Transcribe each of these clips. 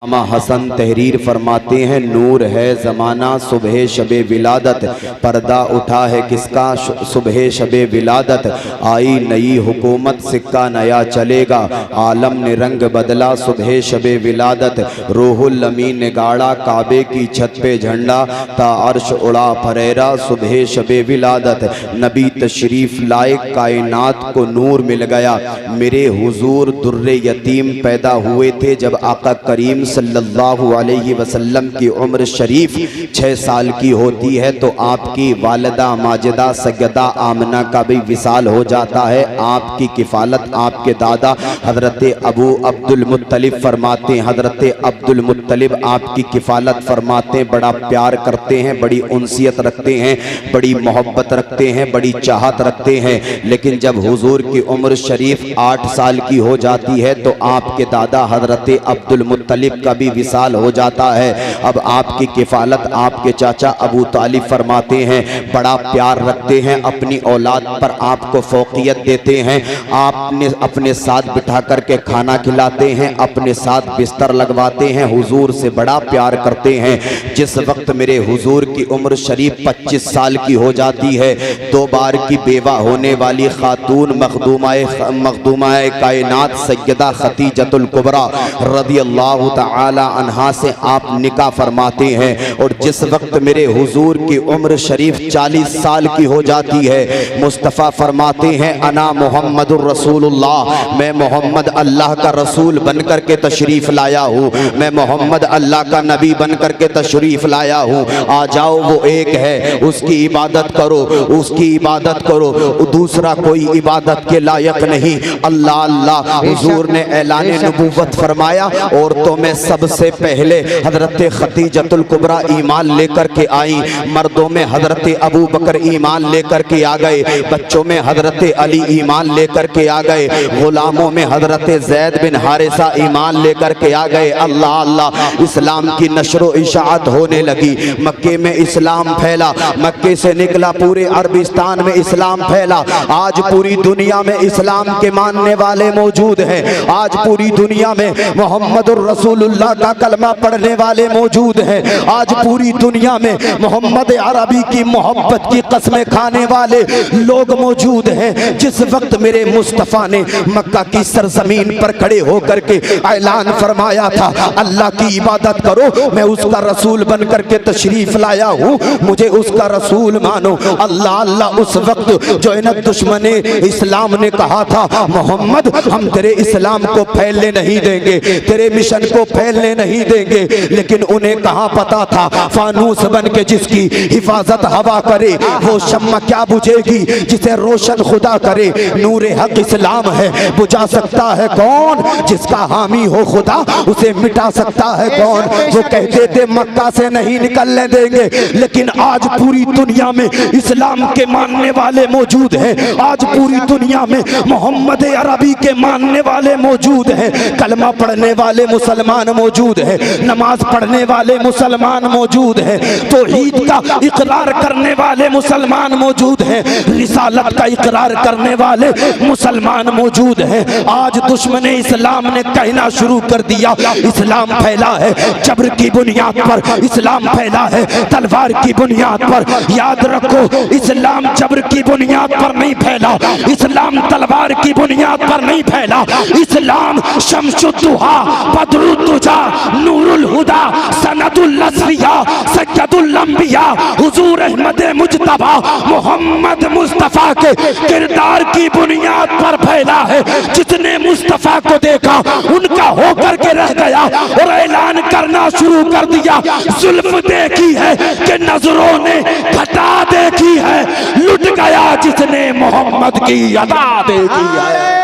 अमा हसन तहरीर फरमाते हैं, नूर है ज़माना सुबह शबे विलादत, पर्दा उठा है किसका सुबह शबे विलादत, आई नई हुकूमत सिक्का नया चलेगा, आलम ने रंग बदला सुबह शबे विलादत, रूहुल अमीन ने गाड़ा काबे की छत पे झंडा, ता अर्श उड़ा फरेरा सुबह शबे विलादत, नबी तशरीफ लाए कायनात को नूर मिल गया, मेरे हुजूर दुर्रे यतीम पैदा हुए थे जब आका करीम सल्लल्लाहु अलैहि वसल्लम की उम्र शरीफ 6 साल की होती है तो आपकी वालिदा माजिदा सैयदा आमना का भी विसाल हो जाता है। आपकी किफ़ालत आपके दादा हज़रत अबू अब्दुल मुत्तलिब फरमाते हैं, हज़रत अब्दुल मुत्तलिब आपकी किफ़ालत फरमाते हैं, बड़ा प्यार करते हैं, बड़ी उनसियत रखते हैं, बड़ी मोहब्बत रखते हैं, बड़ी चाहत रखते हैं। लेकिन जब हुजूर की उम्र शरीफ 8 साल की हो जाती है तो आपके दादा हज़रत अब्दुल मुत्तलिब का भी विसाल हो जाता है। अब आपकी किफ़ालत आपके चाचा अबू तालिब फरमाते हैं, बड़ा प्यार रखते हैं, अपनी औलाद पर आपको फ़ौक़ियत देते हैं, आपने अपने साथ बिठा करके खाना खिलाते हैं, अपने साथ बिस्तर लगवाते हैं, हुजूर से बड़ा प्यार करते हैं। जिस वक्त मेरे हुजूर की उम्र शरीफ 25 साल की हो जाती है, 2 बार की बेवा होने वाली खातून मखदूमाए कायनात सैयदा खतीजतुल कुबरा रज़ियल्लाहु ताला अन्हा से आप निकाह फरमाते हैं। और जिस वक्त मेरे हुजूर की उम्र शरीफ 40 साल की हो जाती है, मुस्तफ़ा फरमाते हैं, अना मुहम्मदुर रसूलुल्लाह, मैं मोहम्मद अल्लाह का रसूल बन करके तशरीफ़ लाया हूँ, मैं मोहम्मद अल्लाह का नबी बन करके तशरीफ़ लाया हूँ, आ जाओ वो एक है उसकी इबादत करो, उसकी इबादत करो, दूसरा कोई इबादत के लायक नहीं। अल्लाह अल्लाह हुजूर ने ऐलान नबूवत फरमाया, औरतों में सबसे पहले हजरत खतीजतुल कुबरा ईमान लेकर के आई, मर्दों में हजरत अबू बकर ईमान लेकर के आ गए, बच्चों में हजरत अली ईमान लेकर के आ गए, गुलामों में हजरत जैद बिन हारिसा ईमान लेकर के आ गए। अल्लाह अल्लाह, इस्लाम की नशरो इशाअत होने लगी, मक्के में इस्लाम फैला, मक्के से निकला पूरे अरबिस्तान में इस्लाम फैला। आज पूरी दुनिया में इस्लाम के मानने वाले मौजूद हैं, आज पूरी दुनिया में मोहम्मदुर रसूलुल्लाह का कलमा पढ़ने वाले मौजूद हैं, आज पूरी दुनिया में मोहम्मद अरबी की मोहब्बत की कसमें खाने वाले लोग मौजूद हैं। जिस वक्त मेरे मुस्तफ़ा ने मक्का की सरजमीन पर खड़े होकर के ऐलान फरमाया था, अल्लाह की इबादत करो, मैं उसका रसूल बन करके तशरीफ लाया हूँ, मुझे उसका रसूल मानो। अल्लाह अल्लाह, उस वक्त जो है ना दुश्मन इस्लाम ने कहा था, मोहम्मद हम तेरे इस्लाम को फैलने नहीं देंगे, तेरे मिशन को फैलने नहीं देंगे। लेकिन उन्हें कहाँ पता था, फानूस बन के जिसकी हिफाजत हवा करे वो शम्मा क्या बुझेगी जिसे रोशन खुदा करे। नूरे हक इस्लाम है, बुझा सकता है कौन, जिसका हामी हो खुदा उसे मिटा सकता है कौन। वो कहते थे मक्का से नहीं निकलने देंगे, लेकिन आज पूरी दुनिया में इस्लाम के मानने वाले मौजूद हैं, आज पूरी दुनिया में मोहम्मद अरबी के मानने वाले मौजूद हैं, कलमा पढ़ने वाले मुसलमान मौजूद है, नमाज पढ़ने वाले मुसलमान मौजूद है, तौहीद का इकरार करने वाले मुसलमान मौजूद हैं, रिसालत का इकरार करने वाले मुसलमान मौजूद हैं। आज दुश्मन इस्लाम ने कहना शुरू कर दिया, इस्लाम फैला है जबर की बुनियाद पर, इस्लाम फैला है तलवार की बुनियाद पर। याद रखो, इस्लाम जबर की बुनियाद पर नहीं फैला, इस्लाम तलवार की बुनियाद पर नहीं फैला, इस्लाम शम्सुद्दुहा बदरुद्दुजा नूरुल हुदा सनदुल असफिया सय्यदुल अंबिया हुजूर अहमद मुज्तबा मोहम्मद मुस्तफ़ा के किरदार की बुनियाद पर फैला है। जिसने मुस्तफ़ा को देखा उनका होकर के रह गया और ऐलान करना शुरू कर दिया, जुल्म देखी है कि नजरों ने घटा देखी है, लुट गया जिसने मोहम्मद की अदा देखी है।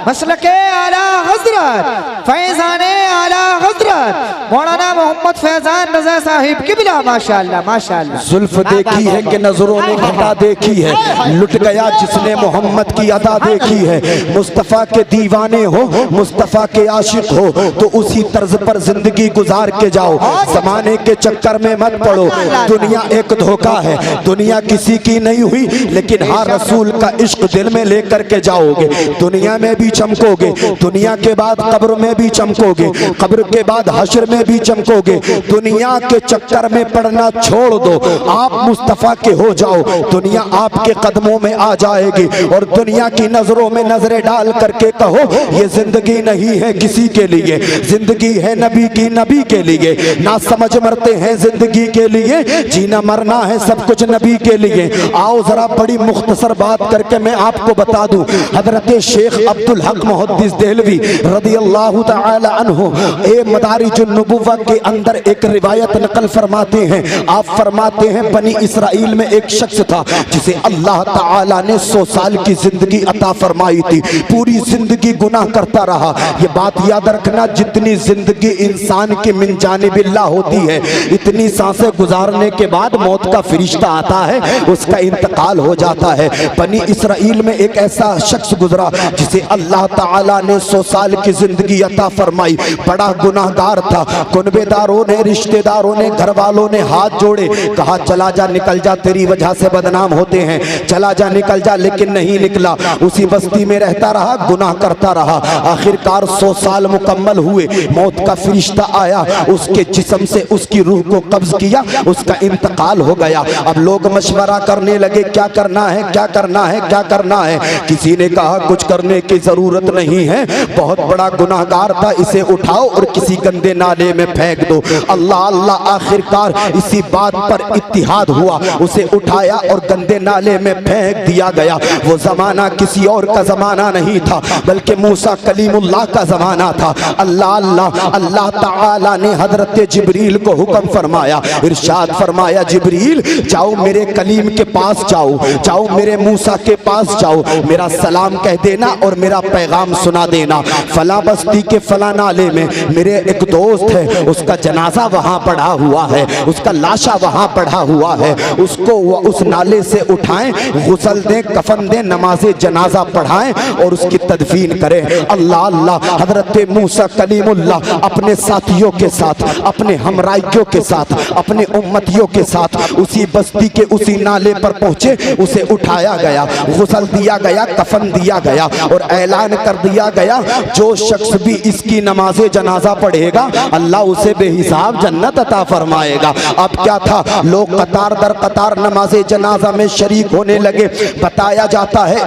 मसलके आला हजरत फैज़ाने आला हजरत मौलाना मोहम्मद फैजान रजा साहिब किबला माशाअल्लाह माशाअल्लाह। जुल्फ देखी है कि नजरों ने घटा देखी है, लुट गया जिसने मोहम्मद की अदा देखी है। मुस्तफ़ा के दीवाने हो, मुस्तफ़ा के आशिक हो तो उसी तर्ज पर जिंदगी गुजार के जाओ। जमाने के चक्कर में मत पड़ो, दुनिया एक धोखा है, दुनिया किसी की नहीं हुई, लेकिन हाँ रसूल का इश्क दिल में लेकर के जाओगे, दुनिया में भी चमकोगे, दुनिया के बाद कब्र में भी चमकोगे, कब्र के बाद हश्र में भी चमकोगे। दुनिया के चक्कर में पड़ना छोड़ दो, आप मुस्तफ़ा के हो जाओ, दुनिया आपके कदमों में आ जाएगी। और दुनिया की नजरों में नजरें डाल करके कहो ये जिंदगी नहीं है किसी के लिए, जिंदगी है नबी की, नबी के लिए। ना समझ मरते हैं जिंदगी के लिए, जीना मरना है सब कुछ नबी के लिए। आओ जरा बड़ी मुख्तसर बात करके मैं आपको बता दूं, हजरत शेख अब्दुल हक मुहद्दिस देहलवी रदियल्लाहु तआला अन्हु ए मदारिजुन नबुव्वा के अंदर एक रिवायत नकल फरमाते हैं। आप फरमाते हैं बनी इसराइल में एक शख्स था जिसे अल्लाह ताला ने 100 साल की जिंदगी अता फरमाई थी, पूरी जिंदगी गुनाह करता रहा। ये बात याद रखना, जितनी जिंदगी इंसान की मिन जानिबिल्लाह होती है, इतनी सांसें गुजारने के बाद मौत का फरिश्ता आता है, उसका इंतकाल हो जाता है। बनी इसराइल में एक ऐसा शख्स गुजरा जिसे अल्लाह ताला ने 100 साल की जिंदगी अता फरमाई। बड़ा गुनाहगार था, कुनबेदारों ने, रिश्तेदारों ने, घर वालों ने हाथ जोड़े, कहा चला जा, निकल जा, तेरी वजह से बदनाम होते हैं, चला जा, निकल जा, लेकिन नहीं निकला। उसी बस्ती में रहता रहा, गुनाह करता रहा। आखिरकार 100 साल मुकम्मल हुए, मौत का फरिश्ता आया, उसके जिस्म से उसकी रूह को कब्ज किया, उसका इंतकाल हो गया। अब लोग मशवरा करने लगे क्या करना है, क्या करना है, क्या करना है। किसी ने कहा कुछ करने की जरूरत नहीं है, बहुत बड़ा गुनाहगार था, इसे उठाओ और किसी गंदे नाले में फेंक दो। अल्लाह अल्लाह, आखिरकार इसी बात पर इत्तिहाद हुआ, उसे उठाया और गंदे नाले में फेंक दिया गया। वो जमाना किसी और का जमाना नहीं था, बल्कि मूसा कलीमुल्लाह का जमाना था। अल्लाह अल्लाह, अल्लाह ताला ने हजरत जिब्रील को हुक्म फरमाया, इरशाद फरमाया, जिब्रील जाओ मेरे कलीम के पास जाओ, जाओ मेरे मूसा के पास जाओ, मेरा सलाम कह देना और मेरा पैगाम सुना देना। फला बस्ती के फला नाले में मेरे एक दोस्त है, उसका जनाजा वहां पड़ा हुआ है, उसका लाशा वहां पड़ा हुआ है, उसको उस नाले से उठाएं, गुसल दें, कफन दें, नमाज़े जनाजा पढ़ाएं और उसकी तदफीन करें। अल्लाह अल्लाह, हजरत मूसा कलीमुल्लाह अपने साथियों के साथ, अपने हमराइयों के साथ, अपने उम्मतियों के साथ उसी बस्ती के उसी नाले पर पहुंचे। उसे उठाया गया, गुसल दिया गया, कफन दिया गया और ऐलान कर दिया गया जो शख्स भी इसकी नमाज़े जनाजा पढ़ेगा अल्लाह उसे बेहिसाब जन्नत अता फरमाएगा। अब क्या था, लोग कतार दर कतार नमाज़े जनाजा में शरीक होने लगे। बताया जाता है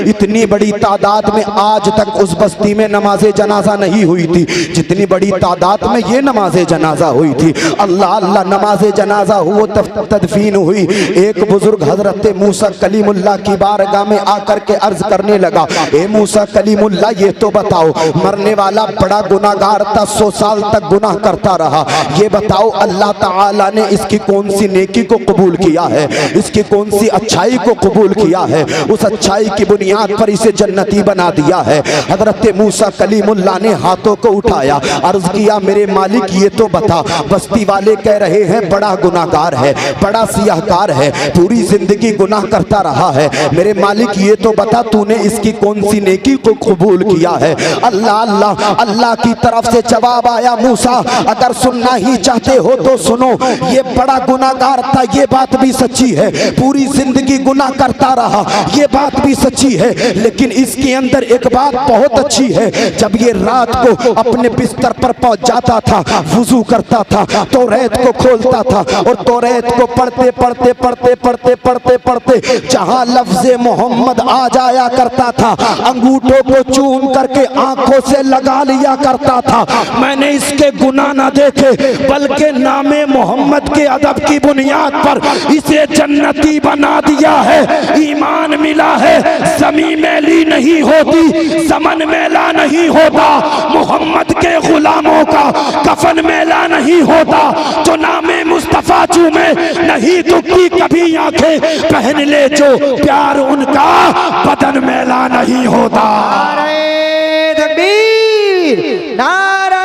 इतनी बड़ी तादाद में आज तक उस बस्ती में नमाज़े जनाजा नहीं हुई थी जितनी बड़ी तादाद में ये नमाज़े जनाजा हुई थी। अल्लाह अल्लाह, नमाज़े जनाजा हुआ, तदफीन हुई। एक बुजुर्ग हजरत मूसा कलीमुल्लाह की बारगाह में आकर के अर्ज करने लगा, ए मूसा कलीमुल्लाह, ये तो बताओ, मरने वाला बड़ा गुनाहगार था, 100 साल तक गुनाह करता रहा, ये बताओ अल्लाह ताला ने इसकी कौन सी नेकी को कबूल किया है, इसकी कौन सी अच्छाई को कबूल किया है, उस अच्छाई की बुनियाद पर इसे जन्नती बना दिया है। हजरत मूसा कलीमुल्लाह ने हाथों को उठाया, अर्ज किया, मेरे मालिक ये तो बता, बस्ती वाले कह रहे हैं बड़ा गुनाहगार है, बड़ा सियाहकार है, पूरी जिंदगी गुनाह करता रहा है, मेरे मालिक ये तो बता तूने इसकी कौन सी नेकी को कबूल किया है। अल्लाह अल्लाह, अल्लाह की तरफ से जवाब आया, मूसा अगर सुनना ही चाहते हो तो सुनो, ये बड़ा गुनाहगार था, ये बात भी सच्ची है, पूरी जिंदगी गुनाह करता रहा, ये बात भी सच्ची है, लेकिन इसके अंदर एक बात बहुत अच्छी है, जब ये रात को अपने बिस्तर पर पहुंच जाता था, वुजू करता था, तौरात को खोलता था और तौरात को पढ़ते पढ़ते पढ़ते पढ़ते पढ़ते पढ़ते जहां लफ्ज़े मोहम्मद आ जाया करता था, अंगूठों को चूम करके आंखों से लगा लिया करता था। मैंने इसके गुनाह ना देखे, बल्कि नामे मोहम्मद के अदब की बुनियाद पर इसे जन्नती बना दिया है। ईमान मिला है, ज़मीं मैली नहीं होती, समन मैला नहीं होता, मोहम्मद के गुलामों का कफन मैला नहीं होता, तो नामे मुस्तफा चूमे नहीं दुखती कभी आंखें, पहन ले जो प्यार उनका बदन मैला नहीं होता। नारे तकबीर, नारे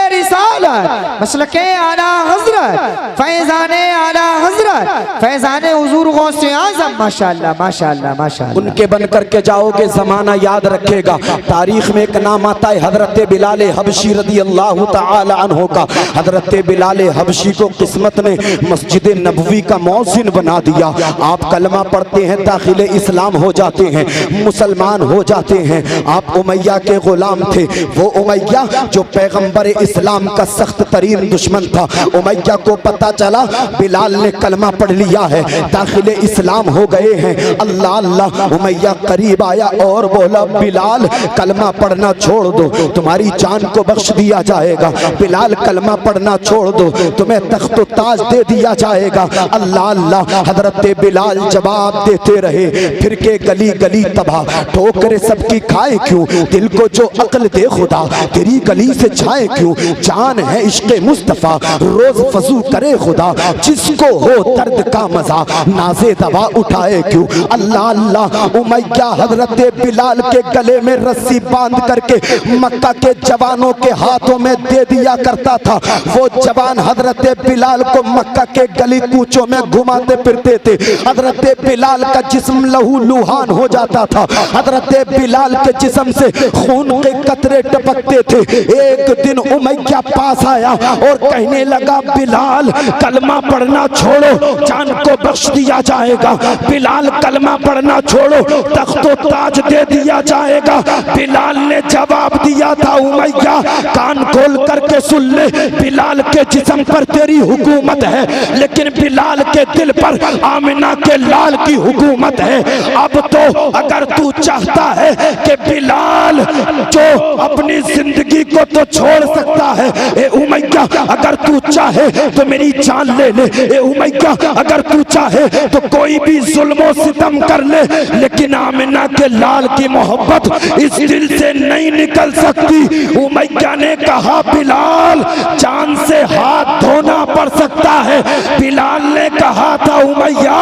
रिसालत, मसलके आला हजरत फैजाने आला हजरत फैजाने हुजूर गौसे आज़म माशाअल्लाह माशाअल्लाह माशाअल्लाह। उनके बन करके जाओगे ज़माना याद रखेगा। तारीख में एक नाम आता है हजरत बिलाल हबशी रदी अल्लाह तआला अन्हु का। हजरत बिलाल हबशी को किस्मत ने मस्जिद नबवी का मौज़िन बना दिया। आप कलमा पढ़ते हैं, दाखिले इस्लाम हो जाते हैं, मुसलमान हो जाते हैं। आप उमैया के गुलाम थे। वो उमैया जो पैगंबर इस्लाम का सख्त तरीन दुश्मन था। उमैया को पता चला बिलाल ने कलमा पढ़ लिया है, दाखिले इस्लाम हो गए हैं। अल्लाह अल्लाह। उमैया करीब आया और बोला बिलाल कलमा पढ़ना छोड़ दो, तुम्हारी जान को बख्श दिया जाएगा। बिलाल कलमा पढ़ना छोड़ दो, तुम्हें तख्त ताज दे दिया जाएगा। अल्लाह अल्लाह। हजरत बिलाल जवाब देते रहे, फिर के गली गली तबाह, ठोकरे सबकी खाए क्यों, दिल को जो अक्ल दे खुदा, तेरी गली से जाए क्यों। जान है इश्क़े मुस्तफ़ा, रोज फजू करे खुदा, जिसको हो दर्द का मजा, नाज़े दवा उठाए क्यों। अल्लाह अल्लाह। उमैया हजरत बिलाल के गले में रस्सी बांध करके मक्का के जवानों के हाथों में दे दिया करता था। वो जवान हजरत बिलाल को मक्का के गली कूचों में घुमाते फिरते थे। हजरत बिलाल का जिस्म लहू लुहान हो जाता था। हजरत बिलाल के जिस्म से खून के कतरे टपकते थे। एक दिन उमैया पास आया और कहने लगा बिलाल कलमा पढ़ना छोड़ो, जान को बख्श दिया जाएगा। बिलाल कलमा पढ़ना छोड़ो, तख्तो ताज दे दिया जाएगा। बिलाल ने जवाब दिया था उमैया कान खोल करके सुन ले, बिलाल के जिस्म पर तेरी हुकूमत है, लेकिन बिलाल के दिल पर आमिना के लाल की हुकूमत है। अब तो अगर तू चाहता है कि बिलाल जो अपनी जिंदगी को तो छोड़ सकता है, ए उमैया अगर तू चाहे तो मेरी जान ले ले। ए उमैया अगर तू चाहे तो कोई भी जुल्म सितम कर ले, लेकिन आमिना के लाल की मोहब्बत इस दिल से नहीं निकल सकती। उमैया ने कहा बिलाल जान से हाथ धोना पड़ सकता है। बिलाल ने कहा था उमैया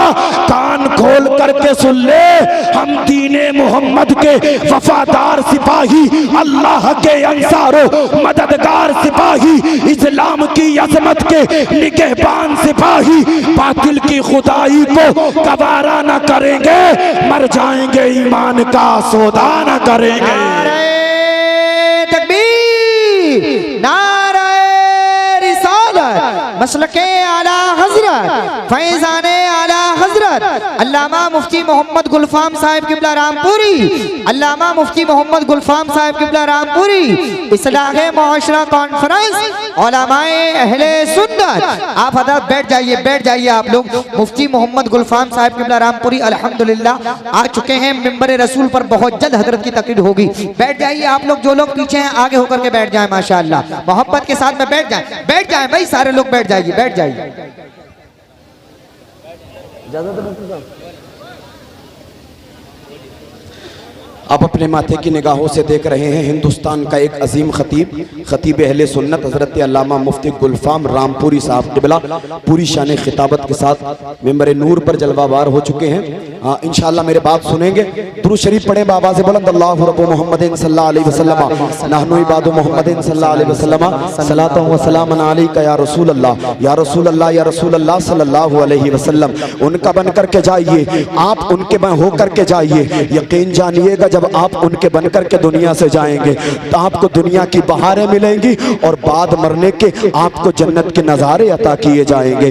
कान खोल करके सुन ले, हम दीने मोहम्मद के वफादार सिपाही, अल्लाह के अंसारो मददगार सिपाही, इस्लाम की अजमत के निगहबान सिपाही, बातिल की खुदाई को गवारा न करेंगे, मर जाएंगे ईमान का सौदा न करेंगे। नारे तकबीर, नारे रिसालत, मसलके आला हजरत फैजाने आला हजरत अल्लामा मुफ्ती मोहम्मद गुलफाम साहिब किबला रामपुरी, अल्लामा मुफ्ती मोहम्मद गुलफाम साहिब किबला रामपुरी, इस्लाहे मुआशरा कॉन्फ्रेंस उलमाए अहले सुन्नत। आप हजरत बैठ जाइए आप लोग। मुफ्ती मोहम्मद गुलफाम साहिब किबला रामपुरी अल्हम्दुलिल्लाह आ चुके हैं मिंबर रसूल पर। बहुत जल्द हजरत की तकरीर होगी। बैठ जाइए आप लोग, जो लोग पीछे हैं आगे होकर के बैठ जाएं माशाअल्लाह, मोहब्बत के साथ में बैठ जाएं भाई, सारे लोग बैठ जाइए। आप अपने माथे की निगाहों से देख रहे हैं हिंदुस्तान का एक अजीम खतीब अहले सुन्नत हज़रत अल्लामा मुफ्ती गुलफाम रामपुरी साहब क़िबला पूरी शान खिताबत के साथ मिंबर नूर पर जलवावार हो चुके हैं। इंशाअल्लाह मेरे बात सुनेंगे। दुरूद शरीफ पढ़े बाबा से बुलंद अल्लाहु रब्बु मुहम्मदिन सल्लल्लाहु अलैहि वसल्लम नहनु इबादु मुहम्मदिन सल्लल्लाहु अलैहि वसल्लम सलातु व सलामन अलैका या रसूल अल्लाह या रसूल अल्लाह या रसूल अल्लाह सल्लल्लाहु अलैहि वसल्लम। उनका बन करके जाइए, आप उनके बन हो करके जाइए। यकीन जानिएगा जब आप उनके बनकर के दुनिया से जाएंगे तो आपको दुनिया की बहारें मिलेंगी और बाद मरने के आपको जन्नत के नज़ारे अता किए जाएंगे।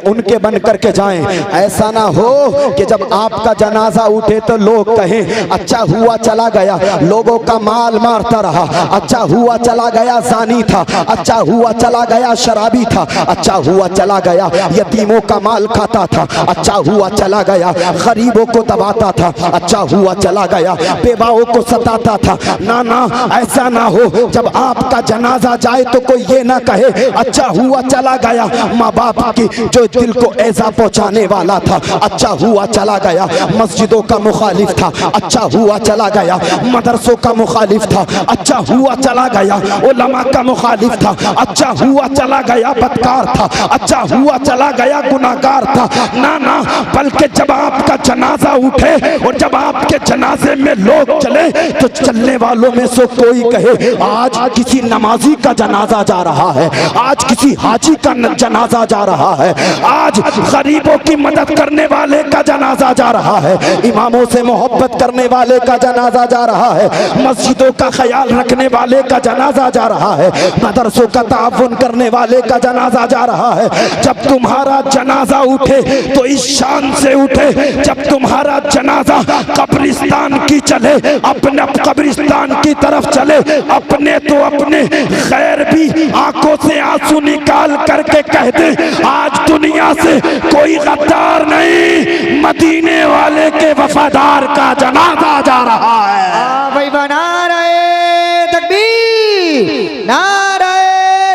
उनके बन करके जाएं। ऐसा ना हो कि जब आपका जनाजा उठे तो लोग कहें अच्छा हुआ चला गया, लोगों का माल मारता रहा, अच्छा हुआ चला गया जानी था, अच्छा हुआ चला गया शराबी था, अच्छा हुआ चला गया यतीमों का माल खाता था, अच्छा हुआ चला गया गरीबों को दबाता था, अच्छा हुआ चला गया बेवाओं को सताता था। ना ना ऐसा ना हो, जब आपका जनाजा जाए तो कोई ये ना कहे अच्छा हुआ चला गया माँ बाप की जो दिल को ऐसा पहुंचाने वाला था, अच्छा हुआ चला गया, मस्जिदों का मुखालिफ था, अच्छा हुआ चला गया, मदरसों का मुखालिफ था, अच्छा हुआ चला गया, उलमा का मुखालिफ था, अच्छा हुआ चला गया, बदकार था, अच्छा हुआ चला गया, गुनाहगार था। ना ना, बल्कि जब आपका जनाजा उठे और जब आपके जनाजे में लोग चले तो चलने वालों में से कोई कहे आज किसी नमाजी का जनाजा जा रहा है, आज किसी हाजी का जनाजा जा रहा है, आज गरीबों की मदद करने वाले का जनाजा जा रहा है, इमामों से मोहब्बत करने वाले का जनाजा जा रहा है, मस्जिदों का ख्याल रखने वाले का जनाजा जा रहा है, मदरसों का ताउन करने वाले का जनाजा जा रहा है। जब तुम्हारा जनाजा उठे तो इस शान से उठे, जब तुम्हारा जनाजा कब्रिस्तान की चले, अपने कब्रिस्तान की तरफ चले, अपने तो अपने खैर भी आंखों से आंसू निकाल करके कह दे आज दुनिया से कोई गद्दार नहीं, मदीने वाले के वफादार का जनाजा जा रहा है। भाई बना रहे तकबीर, नारे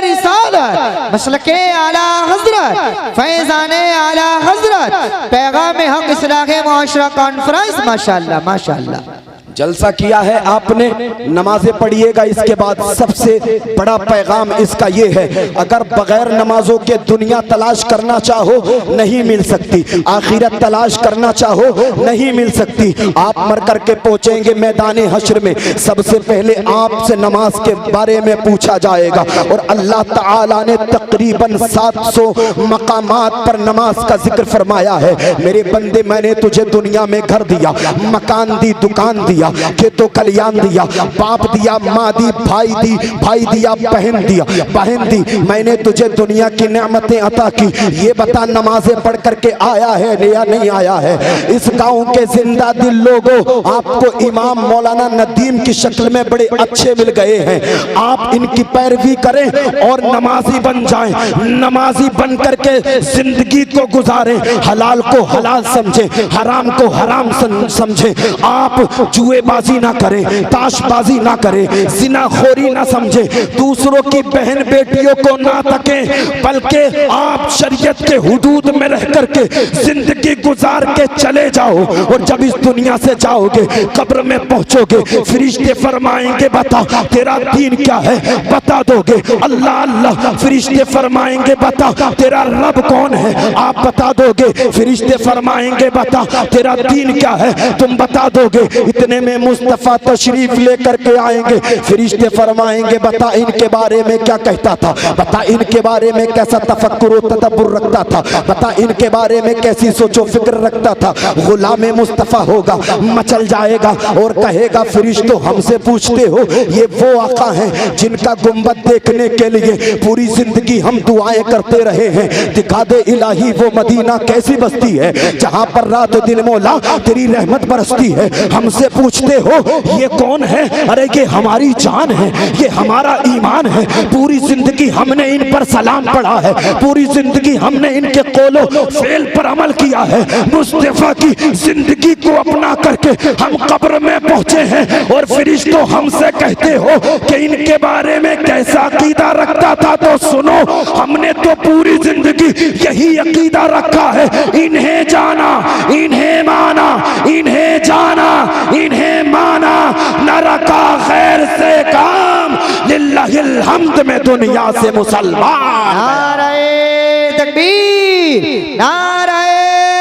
रिसालत, मसलके आला हजरत, फैजाने आला हजरत, पैगाम हक इस्लाह मुआशरा कॉन्फ्रेंस। माशाअल्लाह माशाअल्लाह, जलसा किया है आपने, नमाजें पढ़िएगा। इसके बाद सबसे बड़ा पैगाम इसका ये है, अगर बगैर नमाजों के दुनिया तलाश करना चाहो नहीं मिल सकती, आखिरत तलाश करना चाहो नहीं मिल सकती। आप मर करके पहुंचेंगे मैदान हश्र में, सबसे पहले आपसे नमाज के बारे में पूछा जाएगा। और अल्लाह ताला ने तकरीबन 700 मकामात पर नमाज का जिक्र फरमाया है। मेरे बंदे, मैंने तुझे दुनिया में घर दिया, मकान दी, दुकान दिया, खेतों खलियान दिया, बाप दिया, माँ दी, भाई दिया, बहन दी, मैंने तुझे दुनिया की नेमतें अता की। ये बता नमाजें पढ़ करके आया है या नहीं आया है? इस गांव के जिंदा दिल लोगों, आपको इमाम मौलाना नदीम की शक्ल में बड़े अच्छे मिल गए हैं, आप इनकी पैरवी करें और नमाजी बन जाएं, नमाजी बन करके जिंदगी को गुजारें, हलाल को हलाल समझें, हराम को हराम समझें। आप जुएबाजी ना करें, ताशबाजी ना करें, जिनाखोरी ना समझे, दूसरों की बहन बेटियों को ना तकें, बल्कि आप शरीयत के हुदूद में रह करके जिंदगी गुजार के चले जाओ। और जब इस दुनिया से जाओगे, कब्र में पहुंचोगे, फरिश्ते फरमाएंगे बता तेरा दीन क्या है, बता दोगे अल्लाह अल्लाह, फरिश्ते फरमाएंगे बता तेरा रब कौन है, आप बता दोगे, फरिश्ते फरमाएंगे बता तेरा दीन क्या है, तुम बता दोगे। इतने में मुस्तफा तशरीफ लेकर के आएंगे, फरिश्ते फरमाएंगे बता इनके बारे में क्या कहता था, बता इनके बारे में कैसा तफक्कुर व तदब्बुर रखता था, बता इनके बारे में कैसी सोचो फिक्र रखता था। गुलाम मुस्तफा होगा, मचल जाएगा और कहेगा फरिश्तों हमसे पूछते हो, ये वो आका हैं जिनका गुंबद देखने के लिए पूरी जिंदगी हम दुआएं करते रहे हैं, दिखा दे इलाही वो मदीना कैसी बस्ती है जहां पर रात दिन मौला तेरी रहमत बरसती है। हमसे पूछते हो ये कौन है, अरे ये हमारी जान है, ये हमारा ईमान है, पूरी जिंदगी हमने इन पर सलाम पढ़ा है, पूरी जिंदगी हमने इनके कौलो फेल पर अमल किया है। मुस्तफा की जिंदगी को अपना करके हम कब्र में पहुंचे हैं और फरिश्तों हमसे कहते हो कि इनके बारे में कैसा अकीदा रखता था, तो सुनो हमने तो पूरी जिंदगी यही अकीदा रखा है, इन्हें जाना, इन्हें माना, इन्हें जाना, इन्हें माना, न रखा खैर से काम, लिल्लाहिल हम्द में दुनिया से मुसलमान। नारे तकबीर, नारे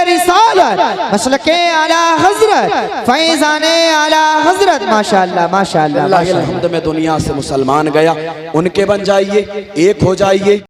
रिसालत, मसलके आला हजरत, फैजाने आला हजरत। माशाअल्लाह माशाअल्लाह, लिल्लाहिल हम्द में दुनिया से मुसलमान गया, उनके बन जाइए, एक हो जाइए।